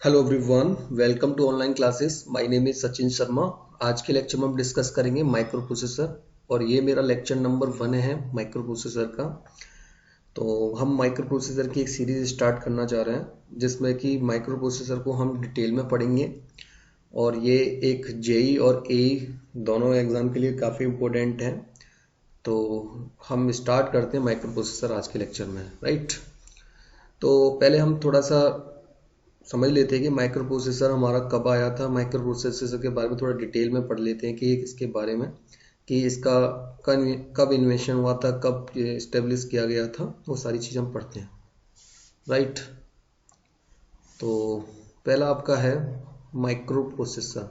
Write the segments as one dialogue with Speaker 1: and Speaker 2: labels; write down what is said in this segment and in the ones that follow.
Speaker 1: Hello everyone, welcome to online classes. My name is Sachin Sharma. आज के lecture में हम डिस्कस करेंगे माइक्रो प्रोसेसर और ये मेरा लेक्चर नंबर 1 है माइक्रो प्रोसेसर का। तो हम माइक्रो प्रोसेसर की एक सीरीज स्टार्ट करना चाह रहे हैं जिसमें कि माइक्रो प्रोसेसर को हम डिटेल में पढ़ेंगे और ये एक जेई और एई दोनों एग्जाम के लिए काफ़ी इम्पोर्टेंट है। तो हम स्टार्ट करते हैं माइक्रो प्रोसेसर आज के लेक्चर में, राइट। तो पहले हम थोड़ा सा समझ लेते हैं कि माइक्रो प्रोसेसर हमारा कब आया था। माइक्रो प्रोसेसर के बारे में थोड़ा डिटेल में पढ़ लेते हैं कि इसके बारे में कि इसका कब इन्वेंशन हुआ था, कब इस्टेब्लिश किया गया था, वो सारी चीज़ हम पढ़ते हैं, राइट। तो पहला आपका है माइक्रो प्रोसेसर।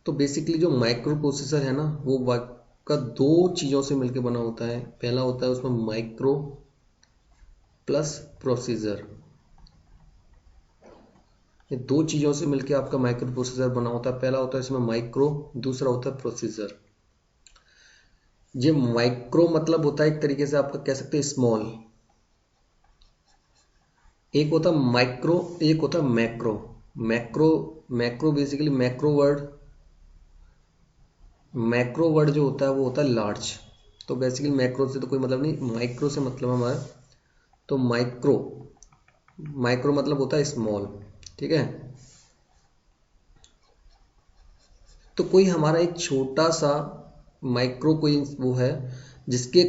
Speaker 1: तो बेसिकली जो माइक्रो प्रोसेसर है ना वो का दो चीज़ों से मिलकर बना होता है। पहला होता है उसमें माइक्रो प्लस प्रोसीजर। ये दो चीज़ों से मिलकर आपका माइक्रो प्रोसेसर बना होता है। पहला होता है इसमें माइक्रो, दूसरा होता है प्रोसीजर। ये माइक्रो मतलब होता है एक तरीके से आपका कह सकते हैं स्मॉल। एक होता है माइक्रो, एक होता है macro. Macro macro basically macro word जो होता है वो होता है लार्ज। तो बेसिकली मैक्रो से तो कोई मतलब नहीं, माइक्रो से मतलब हमारा। तो माइक्रो माइक्रो मतलब होता है स्मॉल, ठीक है। तो कोई हमारा एक छोटा सा माइक्रो कोई वो है जिसके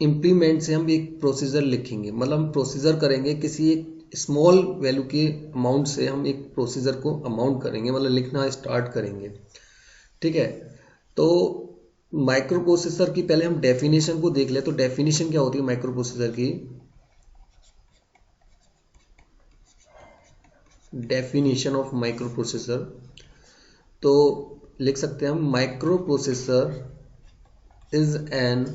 Speaker 1: इम्प्लीमेंट से हम एक प्रोसीजर लिखेंगे, मतलब हम प्रोसीजर करेंगे किसी एक स्मॉल वैल्यू के अमाउंट से हम एक प्रोसीजर को अमाउंट करेंगे, मतलब लिखना स्टार्ट करेंगे, ठीक है। तो माइक्रो प्रोसेसर की पहले हम डेफिनेशन को देख ले। तो डेफिनेशन क्या होती है माइक्रो प्रोसेसर की? डेफिनेशन ऑफ माइक्रो प्रोसेसर तो लिख सकते हैं हम, micro processor is an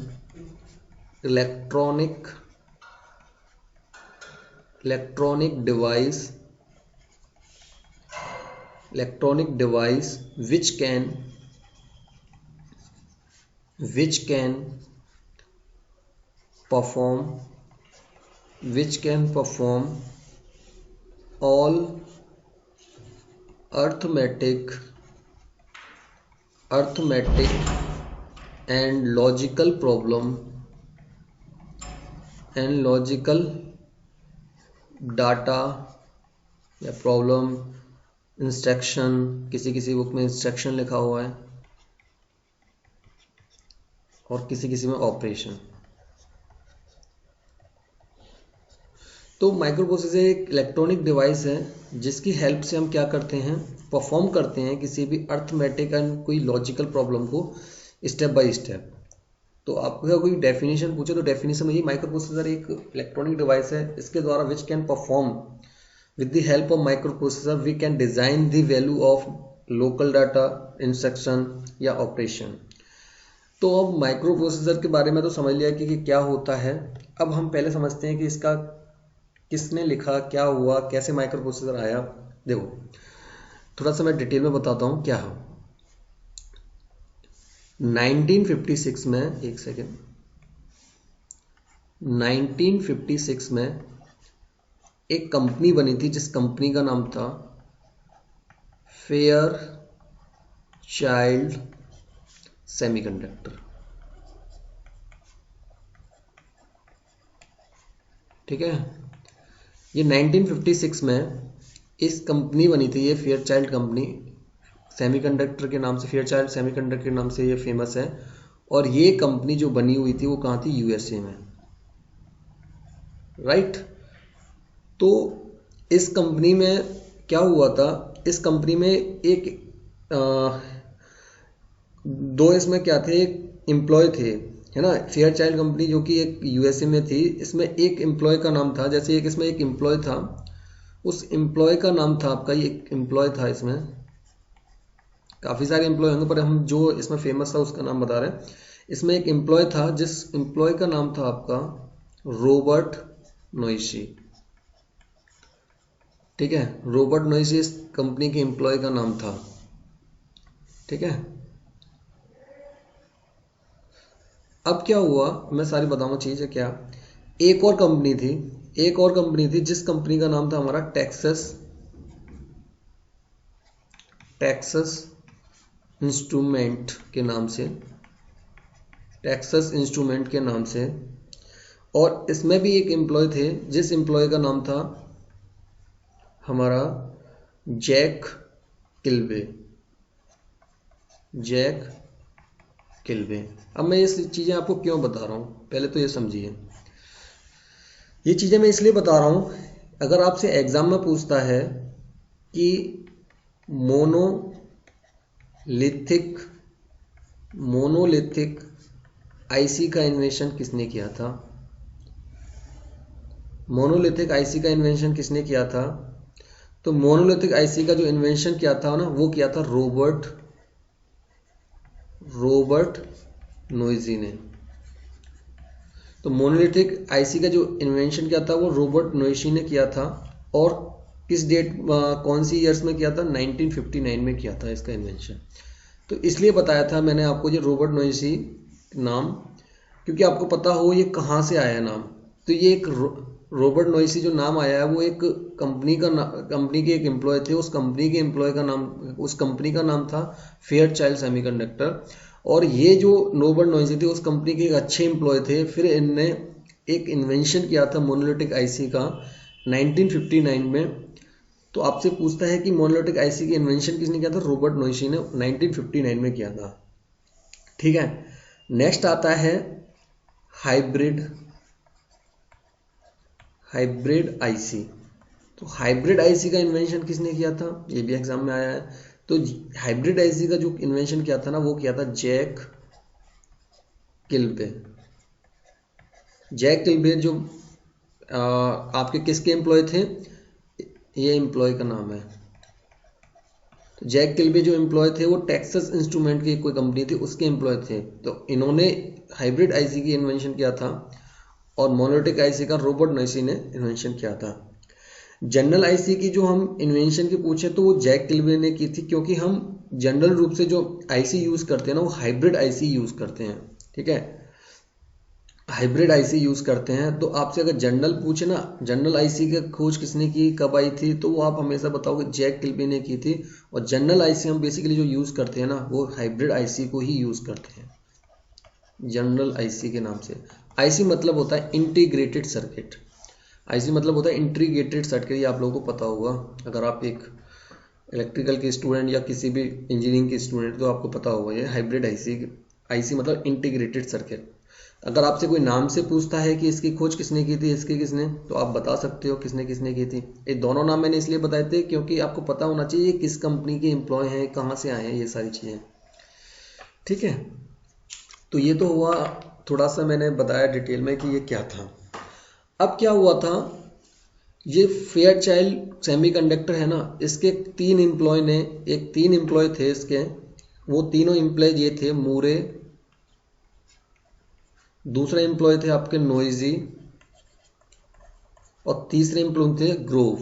Speaker 1: electronic device which can perform all arithmetic and logical data या प्रॉब्लम इंस्ट्रक्शन, किसी किसी बुक में इंस्ट्रक्शन लिखा हुआ है और किसी किसी में ऑपरेशन। तो माइक्रो प्रोसेसर एक इलेक्ट्रॉनिक डिवाइस है जिसकी हेल्प से हम क्या करते हैं, परफॉर्म करते हैं किसी भी अर्थमेटिक एंड कोई लॉजिकल प्रॉब्लम को स्टेप बाय स्टेप। तो आपको अगर कोई डेफिनेशन पूछे तो डेफिनेशन में ये माइक्रो प्रोसेसर एक इलेक्ट्रॉनिक डिवाइस है इसके द्वारा which can perform with the help of microprocessor we can design the value of local data, instruction या ऑपरेशन। तो अब माइक्रो प्रोसेसर के बारे में तो समझ लिया कि क्या होता है। अब हम पहले समझते हैं कि इसका किसने लिखा, क्या हुआ, कैसे माइक्रो प्रोसेसर आया। देखो थोड़ा सा मैं डिटेल में बताता हूँ क्या है। 1956 में, एक सेकेंड, 1956 में एक कंपनी बनी थी जिस कंपनी का नाम था फेयर चाइल्ड सेमीकंडक्टर, ठीक है। ये 1956 में इस कंपनी बनी थी, ये फेयर चाइल्ड कंपनी, सेमीकंडक्टर के नाम से, फेयर चाइल्ड सेमीकंडक्टर के नाम से ये फेमस है। और ये कंपनी जो बनी हुई थी वो कहाँ थी? यूएसए में, राइट। तो इस कंपनी में क्या हुआ था, इस कंपनी में एक दो इसमें क्या थे, एक एम्प्लॉय थे, है ना। फेयर चाइल्ड कंपनी जो कि एक यूएसए में थी, इसमें एक एम्प्लॉय का नाम था, जैसे एक इसमें एक एम्प्लॉय था, उस एम्प्लॉय का नाम था आपका, ये एक एम्प्लॉय था, इसमें काफ़ी सारे एम्प्लॉय होंगे पर हम जो इसमें फेमस था उसका नाम बता रहे हैं। इसमें एक एम्प्लॉय था जिस एम्प्लॉय का नाम था आपका रॉबर्ट नोइशी, ठीक है। रॉबर्ट नोइशी इस कंपनी के एम्प्लॉय का नाम था, ठीक है। अब क्या हुआ, मैं सारी बताऊंगा चीज़ है क्या एक और कंपनी थी जिस कंपनी का नाम था हमारा टेक्सास इंस्ट्रूमेंट के नाम से। और इसमें भी एक एम्प्लॉय थे जिस एम्प्लॉय का नाम था हमारा जैक किल्वे। अब मैं ये चीजें आपको क्यों बता रहा हूं, पहले तो ये समझिए। ये चीजें मैं इसलिए बता रहा हूं, अगर आपसे एग्जाम में पूछता है कि मोनोलिथिक आईसी का इन्वेंशन किसने किया था, तो मोनोलिथिक आईसी का जो इन्वेंशन किया था ना, वो किया था रॉबर्ट नोइजी ने। तो मोनोलिथिक आईसी का जो इन्वेंशन किया था वो रॉबर्ट नोइजी ने किया था। और किस कौन सी ईयर्स में किया था, 1959 में किया था इसका इन्वेंशन। तो इसलिए बताया था मैंने आपको ये रॉबर्ट नोइजी नाम, क्योंकि आपको पता हो ये कहाँ से आया नाम। तो ये एक रॉबर्ट नोइसी जो नाम आया है वो एक कंपनी के एक एम्प्लॉय थे। उस कंपनी का नाम था फेयरचाइल्ड सेमीकंडक्टर। और ये जो रॉबर्ट नोइसी थे उस कंपनी के एक अच्छे एम्प्लॉय थे। फिर इनने एक इन्वेंशन किया था मोनोलिथिक आईसी का 1959 में। तो आपसे पूछता है कि मोनोलिथिक आईसी की इन्वेंशन किसने किया था, रॉबर्ट नोइसी ने 1959 में किया था। ठीक है, नेक्स्ट आता है हाइब्रिड आईसी। तो हाइब्रिड आईसी का इन्वेंशन किसने किया था, ये भी एग्जाम में आया है। तो हाइब्रिड आईसी का जो इन्वेंशन किया था ना, वो किया था जैक किल्बे जो आपके किसके एम्प्लॉय थे, ये एम्प्लॉय का नाम है। तो जैक किल्बे जो एम्प्लॉय थे वो टेक्सास इंस्ट्रूमेंट की कोई कंपनी थी, उसके एम्प्लॉय थे। तो इन्होंने हाइब्रिड आईसी की इन्वेंशन किया था और मोनोलिथिक आईसी का रॉबर्ट नोइसी ने इन्वेंशन किया था। जनरल आईसी की जो हम इन्वेंशन की पूछे तो वो जैक किल्बे ने की थी, क्योंकि हम जनरल रूप से जो आईसी यूज करते हैं ना वो हाइब्रिड आईसी यूज करते हैं। ठीक है, हाइब्रिड आईसी यूज करते हैं। तो आपसे अगर जनरल पूछे ना, जनरल आईसी की खोज किसने की, कब आई थी, तो वो आप हमेशा बताओगे जैक किल्बे ने की थी। और जनरल आईसी हम बेसिकली जो यूज करते हैं ना, वो हाइब्रिड आईसी को ही यूज करते हैं जनरल आईसी के नाम से। आईसी मतलब होता है इंटीग्रेटेड सर्किट। ये आप लोगों को पता होगा। अगर आप एक इलेक्ट्रिकल के स्टूडेंट या किसी भी इंजीनियरिंग के स्टूडेंट, तो आपको पता होगा ये हाइब्रिड आईसी मतलब इंटीग्रेटेड सर्किट। अगर आपसे कोई नाम से पूछता है कि इसकी खोज किसने की थी, तो आप बता सकते हो किसने की थी। ये दोनों नाम मैंने इसलिए बताए थे क्योंकि आपको पता होना चाहिए किस कंपनी के एम्प्लॉय हैं, कहाँ से आए हैं, ये सारी चीजें। ठीक है, तो ये तो हुआ, थोड़ा सा मैंने बताया डिटेल में कि ये क्या था। अब क्या हुआ था, ये फेयरचाइल्ड सेमीकंडक्टर है ना, इसके तीन एम्प्लॉय थे इसके। वो तीनों एम्प्लॉय ये थे मूरे, दूसरे एम्प्लॉय थे आपके नोइजी, और तीसरे एम्प्लॉय थे ग्रोव।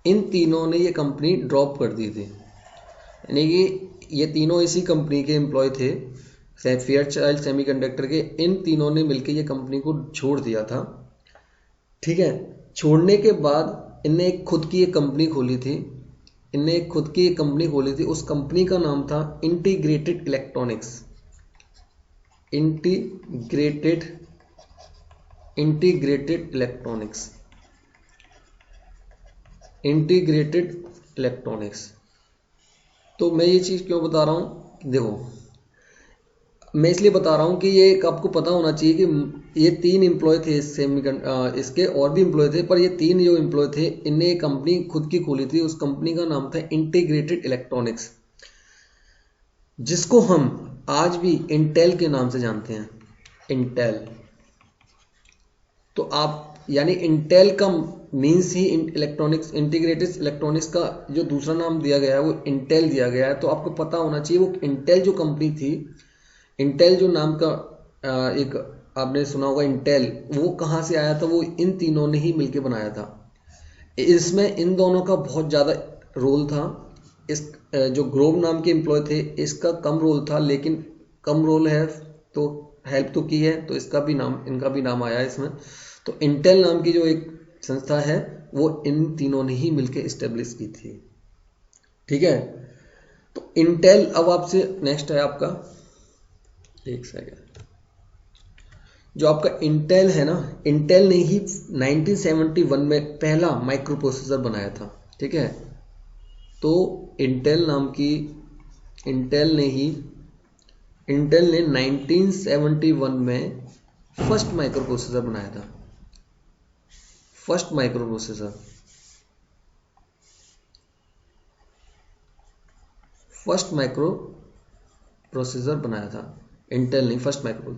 Speaker 1: इन तीनों ने ये कंपनी ड्रॉप कर दी थी, यानी कि ये तीनों इसी कंपनी के एम्प्लॉय थे फेयरचाइल्ड सेमीकंडक्टर के। इन तीनों ने मिलकर ये कंपनी को छोड़ दिया था। ठीक है, छोड़ने के बाद इनने एक खुद की एक कंपनी खोली थी। उस कंपनी का नाम था इंटीग्रेटेड इलेक्ट्रॉनिक्स। तो मैं ये चीज क्यों बता रहा हूं, देखो मैं इसलिए बता रहा हूं कि ये आपको पता होना चाहिए कि ये तीन एम्प्लॉय थे इसके और भी एम्प्लॉय थे, पर ये तीन जो एम्प्लॉय थे इनने एक कंपनी खुद की खोली थी। उस कंपनी का नाम था इंटीग्रेटेड इलेक्ट्रॉनिक्स, जिसको हम आज भी इंटेल के नाम से जानते हैं, इंटेल। तो आप यानी इंटेल का means he electronics, integrated electronics का जो दूसरा नाम दिया गया है वो इंटेल दिया गया है। तो आपको पता होना चाहिए वो इंटेल जो कंपनी थी, इंटेल जो नाम का एक आपने सुना होगा इंटेल, वो कहाँ से आया था, वो इन तीनों ने ही मिलकर बनाया था। इसमें इन दोनों का बहुत ज़्यादा रोल था। इस जो ग्रोव नाम के एम्प्लॉय थे इसका कम रोल था, लेकिन कम रोल है तो हेल्प तो की है, तो इसका भी नाम, इनका भी नाम आया है इसमें। तो इंटेल नाम की जो एक संस्था है वो इन तीनों ने ही मिलकर इस्टेब्लिश की थी। ठीक है, तो इंटेल, अब आपसे नेक्स्ट है आपका, एक सेकेंड, जो आपका इंटेल है ना, इंटेल ने ही 1971 में पहला माइक्रो प्रोसेसर बनाया था। ठीक है, तो इंटेल नाम की, इंटेल ने 1971 में फर्स्ट माइक्रो प्रोसेसर बनाया था। First micro processor, first micro processor बनाया था इंटेल ने, फर्स्ट माइक्रो,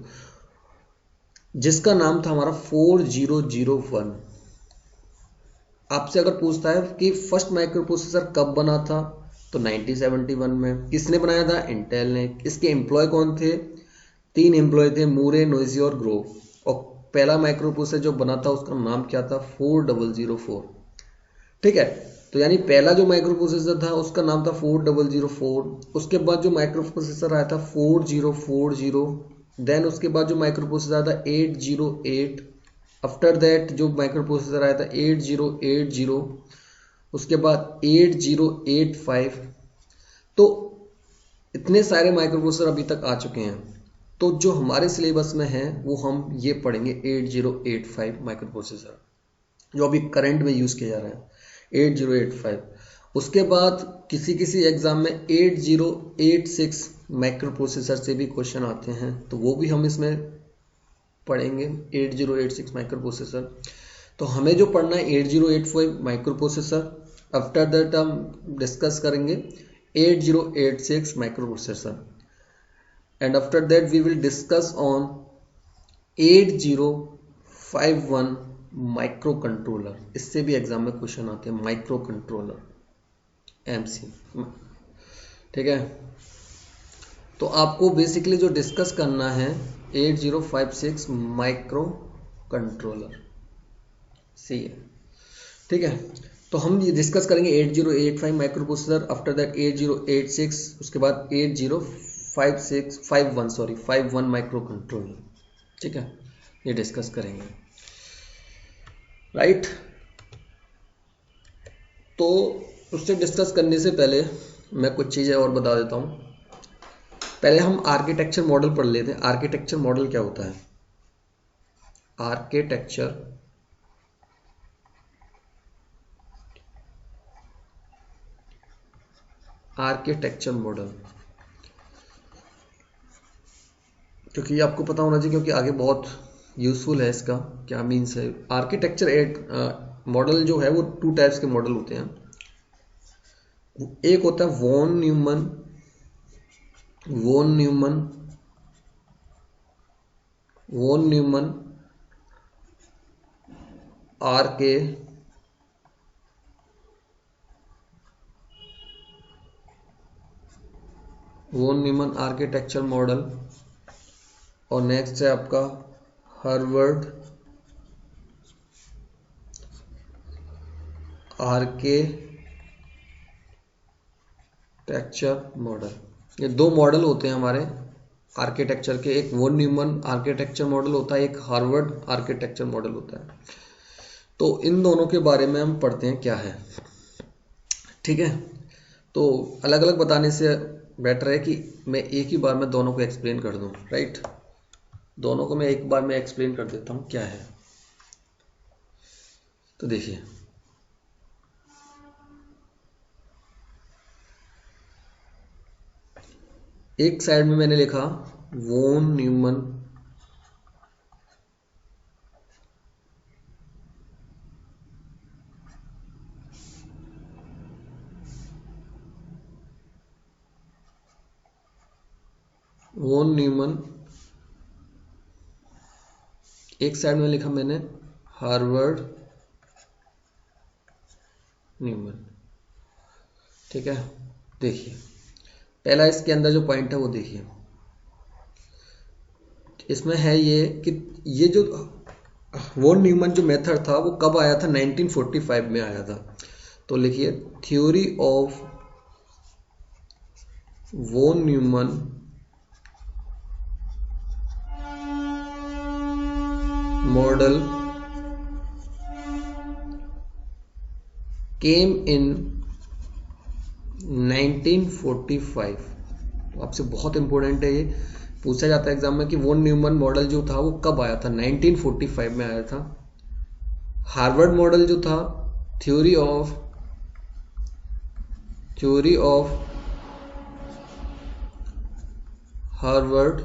Speaker 1: जिसका नाम था हमारा 4001। आपसे अगर पूछता है कि फर्स्ट माइक्रो प्रोसेसर कब बना था, तो 1971 में। किसने बनाया था? इंटेल ने। इसके एम्प्लॉय कौन थे? 3 एम्प्लॉय थे, मूरे, नोइजी और ग्रोव। और पहला माइक्रो प्रोसेसर जो बना था उसका नाम क्या था? 4004। ठीक है, तो यानी पहला जो माइक्रो प्रोसेसर था उसका नाम था 4004। उसके बाद जो माइक्रो प्रोसेसर आया था 4040, देन उसके बाद जो माइक्रो प्रोसेसर आया था 808, आफ्टर दैट जो माइक्रो प्रोसेसर आया था 8080, उसके बाद 8085। तो इतने सारे माइक्रो प्रोसेसर अभी तक आ चुके हैं। तो जो हमारे सिलेबस में है वो हम ये पढ़ेंगे 8085 माइक्रो प्रोसेसर, जो अभी करंट में यूज किया जा रहा है 8085। उसके बाद किसी किसी एग्जाम में 8086 माइक्रो प्रोसेसर से भी क्वेश्चन आते हैं, तो वो भी हम इसमें पढ़ेंगे 8086 माइक्रो प्रोसेसर। तो हमें जो पढ़ना है 8085 माइक्रो प्रोसेसर, आफ्टर दैट हम डिस्कस करेंगे 8086 microprocessor, and after that we will discuss on 8051 microcontroller. इससे भी एग्जाम में क्वेश्चन आते हैं, माइक्रो कंट्रोलर, एमसी। ठीक है, तो आपको बेसिकली जो डिस्कस करना है 8056 माइक्रो कंट्रोलर, सी है। ठीक है, तो हम ये डिस्कस करेंगे 8085 माइक्रो प्रोसेसर, आफ्टर दैट 8086, उसके बाद 51 माइक्रो कंट्रोलर। ठीक है, ये डिस्कस करेंगे, राइट। तो उससे डिस्कस करने से पहले मैं कुछ चीज़ें और बता देता हूँ। पहले हम आर्किटेक्चर मॉडल पढ़ लेते हैं। आर्किटेक्चर मॉडल क्या होता है? आर्किटेक्चर मॉडल, क्योंकि ये आपको पता होना चाहिए, क्योंकि आगे बहुत यूजफुल है इसका क्या मीन्स है। आर्किटेक्चर एक मॉडल जो है वो 2 टाइप्स के मॉडल होते हैं। एक होता है वॉन न्यूमन आर्किटेक्चर मॉडल, और नेक्स्ट है आपका हार्वर्ड आर्किटेक्चर मॉडल। ये 2 मॉडल होते हैं हमारे आर्किटेक्चर के, एक वॉन न्यूमन आर्किटेक्चर मॉडल होता है, एक हार्वर्ड आर्किटेक्चर मॉडल होता है। तो इन दोनों के बारे में हम पढ़ते हैं क्या है। ठीक है, तो अलग अलग बताने से बेटर है कि मैं एक ही बार में दोनों को एक्सप्लेन कर दूं, राइट। दोनों को मैं एक बार में एक्सप्लेन कर देता हूं क्या है। तो देखिए, एक साइड में मैंने लिखा वॉन न्यूमन एक साइड में लिखा मैंने हार्वर्ड न्यूमन। ठीक है, देखिए पहला इसके अंदर जो पॉइंट है वो देखिए, इसमें है ये कि ये जो वॉन न्यूमन जो मेथड था वो कब आया था? 1945 में आया था। तो लिखिए theory of von Neumann model came in 1945। तो आपसे बहुत इंपॉर्टेंट है, ये पूछा जाता है एग्जाम में कि वॉन न्यूमन मॉडल जो था वो कब आया था। 1945 में आया था। हार्वर्ड मॉडल जो था, theory of Harvard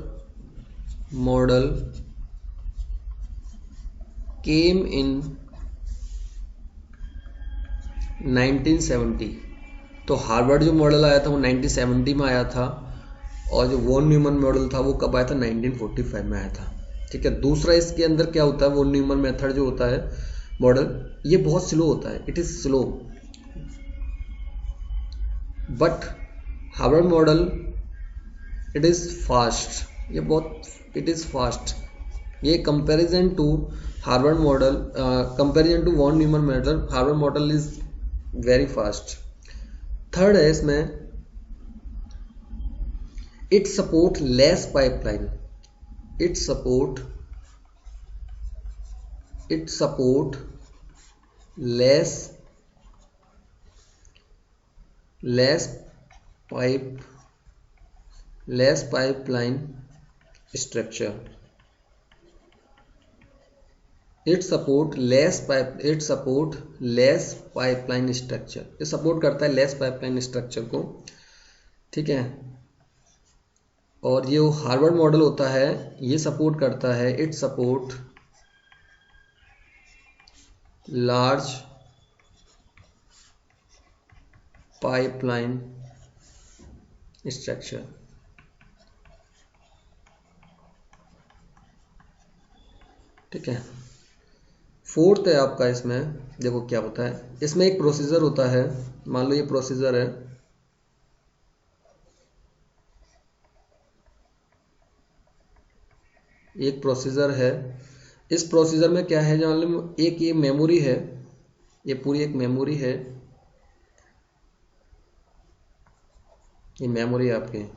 Speaker 1: model came इन 1970। तो हार्वर्ड जो मॉडल आया था वो 1970 में आया था, और जो वॉन न्यूमन मॉडल था वो कब आया था, 1945 में आया था। ठीक है। दूसरा इसके अंदर क्या होता है, वॉन न्यूमन मेथड जो होता है मॉडल, ये बहुत स्लो होता है, it is slow, but Harvard model it is fast, ये बहुत इट इज फास्ट। ये comparison to Harvard model, comparison to von Neumann model, Harvard model is very fast. Third है इसमें, it support less pipeline, it support less pipeline structure, it support less pipeline structure, ये support करता है less pipeline structure को। ठीक है। और ये हार्वर्ड मॉडल होता है, ये सपोर्ट करता है, it support large pipeline structure. ठीक है। फोर्थ है आपका, इसमें देखो क्या होता है, इसमें एक प्रोसीजर होता है। मान लो ये प्रोसीजर है, एक प्रोसीजर है। इस प्रोसीजर में क्या है, मान लो एक ये मेमोरी है, ये पूरी एक मेमोरी है, ये मेमोरी आपकी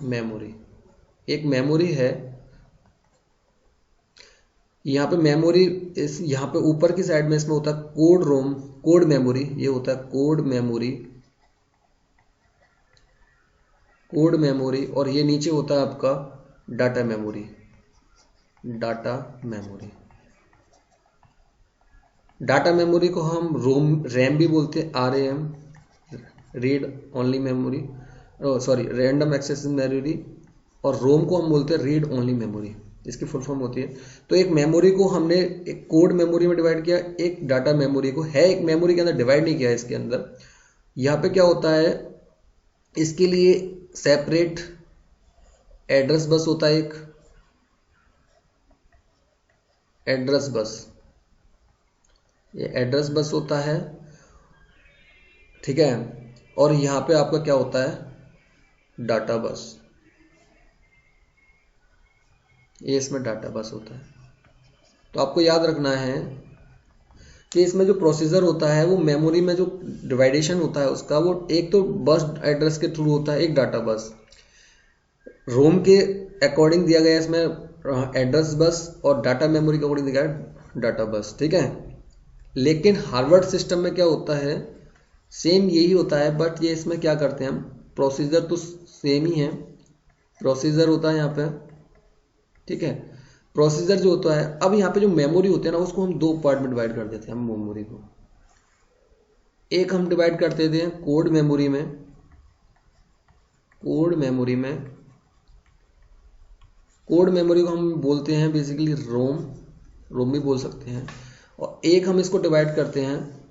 Speaker 1: मेमोरी, एक मेमोरी है। यहाँ पे मेमोरी, इस यहाँ पे ऊपर की साइड में इसमें होता है कोड रोम, कोड मेमोरी, ये होता है कोड मेमोरी, और ये नीचे होता है आपका डाटा मेमोरी। डाटा मेमोरी को हम रैम भी बोलते हैं, RAM, read only memory, sorry random access memory, और रोम को हम बोलते हैं रीड ओनली मेमोरी, इसकी फुल फॉर्म होती है। तो एक मेमोरी को हमने एक कोड मेमोरी में डिवाइड किया, एक डाटा मेमोरी को है एक मेमोरी के अंदर डिवाइड नहीं किया। इसके अंदर यहाँ पे क्या होता है, इसके लिए सेपरेट एड्रेस बस होता है, एक एड्रेस बस, ये एड्रेस बस होता है। ठीक है। और यहाँ पे आपका क्या होता है, डाटा बस, ये इसमें डाटा बस होता है। तो आपको याद रखना है कि इसमें जो प्रोसीजर होता है वो मेमोरी में जो डिवाइडेशन होता है उसका, वो एक तो बस एड्रेस के थ्रू होता है, एक डाटा बस। रोम के अकॉर्डिंग दिया गया इसमें एड्रेस बस, और डाटा मेमोरी के अकॉर्डिंग दिया गया डाटा बस। ठीक है। लेकिन हार्वर्ड सिस्टम में क्या होता है, सेम यही होता है, बट ये इसमें क्या करते हैं हम, प्रोसीजर तो सेम ही है, प्रोसीजर होता है यहाँ पे। ठीक है। प्रोसीजर जो होता है, अब यहाँ पे जो मेमोरी होते हैं ना, उसको हम दो पार्ट में डिवाइड कर देते हैं। हम मेमोरी को एक हम डिवाइड कर देते हैं कोड मेमोरी में, कोड मेमोरी को हम बोलते हैं बेसिकली रोम भी बोल सकते हैं। और एक हम इसको डिवाइड करते हैं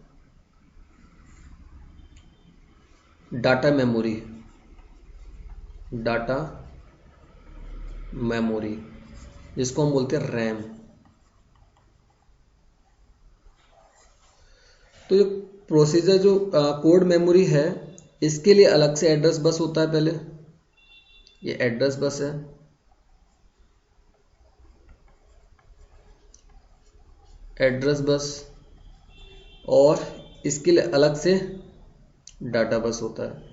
Speaker 1: डाटा मेमोरी, जिसको हम बोलते हैं रैम। तो जो प्रोसीजर जो कोड मेमोरी है, इसके लिए अलग से एड्रेस बस होता है। पहले ये एड्रेस बस है, एड्रेस बस, और इसके लिए अलग से डाटा बस होता है।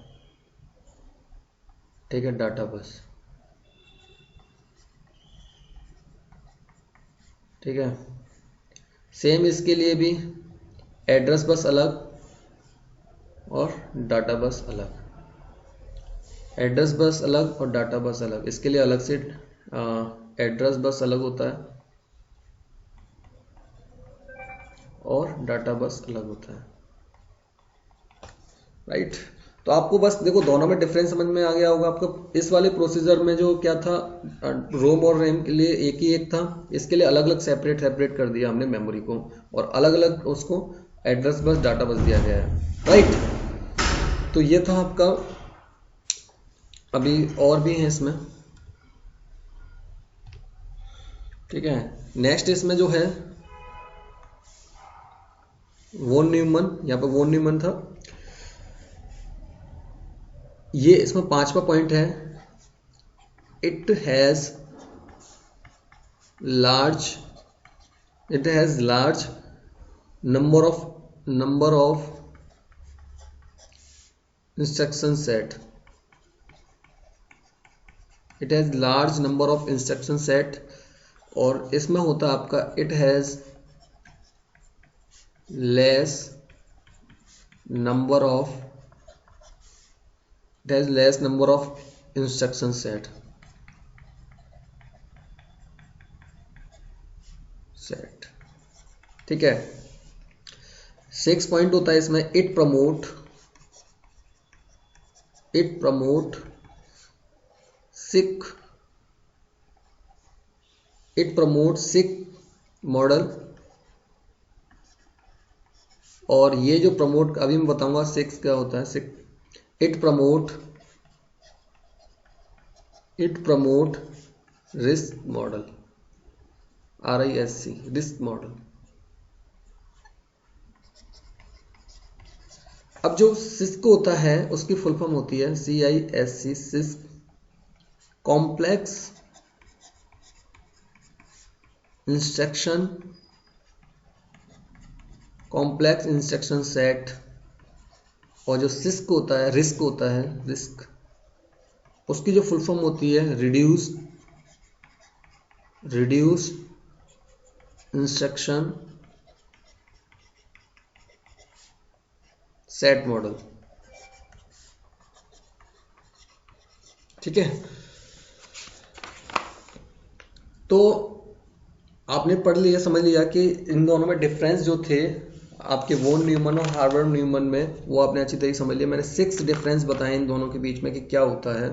Speaker 1: ठीक है, डाटा बस। ठीक है। सेम इसके लिए भी एड्रेस बस अलग और डाटा बस अलग, एड्रेस बस अलग और डाटा बस अलग। इसके लिए अलग से एड्रेस बस अलग होता है और डाटा बस अलग होता है, राइट। तो आपको बस देखो दोनों में डिफरेंस समझ में आ गया होगा आपको। इस वाले प्रोसीजर में जो क्या था, रोम और रैम के लिए एक ही एक था, इसके लिए अलग अलग सेपरेट सेपरेट कर दिया हमने मेमोरी को, और अलग अलग उसको एड्रेस बस डाटा बस दिया गया है, राइट। तो ये था आपका, अभी और भी है इसमें, ठीक है। नेक्स्ट इसमें जो है वॉन न्यूमन, यहाँ पे वॉन न्यूमन था, ये इसमें 5वां पॉइंट है। It has large number of instruction set, it has large number of instruction set. और इसमें होता है आपका it has less number of instruction set, ठीक है। 6 पॉइंट होता है इसमें, इट प्रमोट सिक मॉडल। और ये जो प्रमोट अभी मैं बताऊंगा 6 क्या होता है। सिक it promote risk model, RISC risk model. अब जो सिस्क होता है उसकी फुल फॉर्म होती है CISC, six complex instruction set. और जो सिस्क होता है, रिस्क, उसकी जो फुल फॉर्म होती है रिड्यूस इंस्ट्रक्शन सेट मॉडल, ठीक है। तो आपने पढ़ लिया, समझ लिया कि इन दोनों में डिफरेंस जो थे आपके वॉन न्यूमन और हार्वर्ड न्यूमन में, वो आपने अच्छी तरीके समझ लिया। मैंने 6 डिफरेंस बताए इन दोनों के बीच में कि क्या होता है।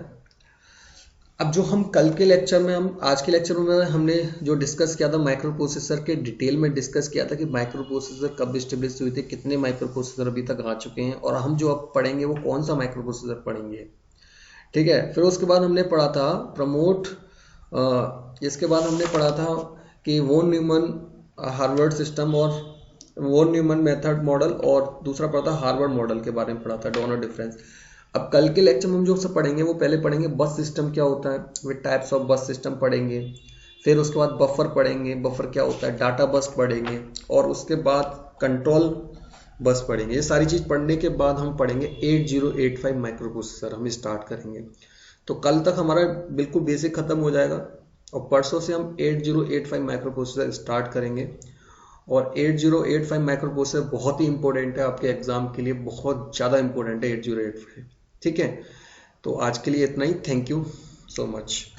Speaker 1: अब जो हम कल के लेक्चर में, हम आज के लेक्चर में हमने जो डिस्कस किया था माइक्रो प्रोसेसर के डिटेल में डिस्कस किया था कि माइक्रो प्रोसेसर कब स्टेब्लिश हुए थे, कितने माइक्रो प्रोसेसर अभी तक आ चुके हैं, और हम जो अब पढ़ेंगे वो कौन सा माइक्रो प्रोसेसर पढ़ेंगे, ठीक है। फिर उसके बाद हमने पढ़ा था इसके बाद हमने पढ़ा था कि वॉन न्यूमन हार्वर्ड सिस्टम और वॉन न्यूमन मेथड मॉडल, और दूसरा पढ़ा था हार्वर्ड मॉडल के बारे में पढ़ा था, दोनों डिफरेंस। अब कल के लेक्चर में हम जो सब पढ़ेंगे वो पहले पढ़ेंगे बस सिस्टम क्या होता है, वे टाइप्स ऑफ बस सिस्टम पढ़ेंगे। फिर उसके बाद बफर पढ़ेंगे, बफर क्या होता है, डाटा बस पढ़ेंगे, और उसके बाद कंट्रोल बस पढ़ेंगे। ये सारी चीज़ पढ़ने के बाद हम पढ़ेंगे 8085 माइक्रो प्रोसेसर, हम स्टार्ट करेंगे। तो कल तक हमारा बिल्कुल बेसिक खत्म हो जाएगा, और परसों से हम 8085 माइक्रो प्रोसेसर स्टार्ट करेंगे। और 8085 माइक्रो प्रोसेसर बहुत ही इंपॉर्टेंट है आपके एग्जाम के लिए, बहुत ज़्यादा इंपॉर्टेंट है 8085, ठीक है। तो आज के लिए इतना ही, थैंक यू सो मच।